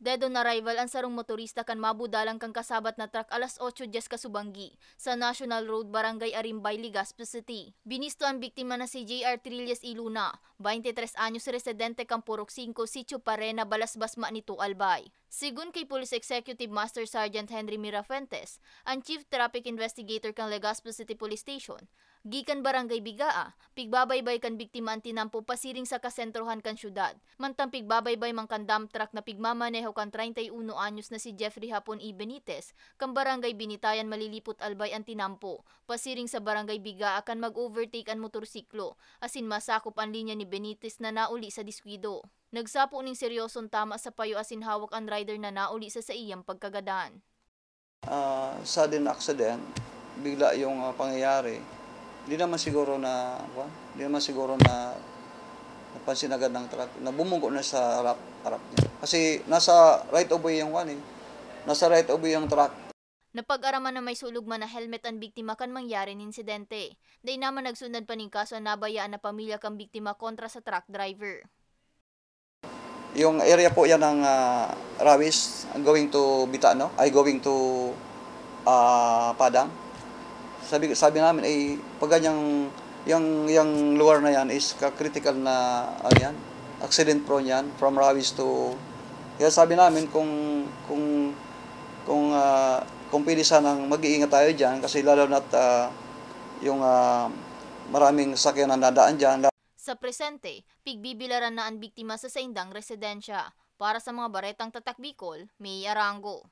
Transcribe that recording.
Dead on arrival ang sarong motorista kan mabudalang kang kasabat na truck alas 8:10 kasubanggi sa National Road, Barangay Arimbay, Legazpi City. Binisto ang biktima na si J.R. Trillas Iluna, 23 anyos residente kang Purok 5, Sitio Parena, Balasbasma nito Albay. Sigun kay Police Executive Master Sergeant Henry Mirafuentes, ang Chief Traffic Investigator kang Legazpi City Police Station, gikan Barangay Bigaa, pigbabaybay kan biktima ang tinampo pasiring sa kasentrohan kan syudad. Mantang pigbabaybay mang kan dump truck na pigmamaneho kan 31 anyos na si Jeffrey Hapon E. Benitez, kan Barangay Binitayan, Malilipot Albay ang tinampo. Pasiring sa Barangay Bigaa akan mag-overtake ang motorsiklo, asin masakop ang linya ni Benitez na nauli sa diskwido. Nagsapo ning seryosong tama sa payo asin hawak ang rider na nauli sa iyang pagkagadaan. Sudden accident, bigla yung pangyayari. Hindi naman siguro na napansin agad ng truck na bumunggo na sa harap niya. Kasi nasa right of way yung nasa right of way yung truck. Napag-araman na may sulog man na helmet ang biktima kan mangyari ng insidente. Day naman nagsunod pa ning kaso na nabayaan na pamilya kang biktima kontra sa truck driver. Yung area po yan ng Rawis, going to Bitano, going to Padang. Sabi namin ay pag ganyang yung lugar na yan is critical na yan, accident prone yan from Rawis to. Kaya sabi namin kung pwede sanang mag-iingat tayo diyan kasi lalo na't yung maraming sakyan na nadaan diyan. Sa presente, pigbibilaran na ang biktima sa saindang residensya. Para sa mga baretang tatak Bicol, May Arango.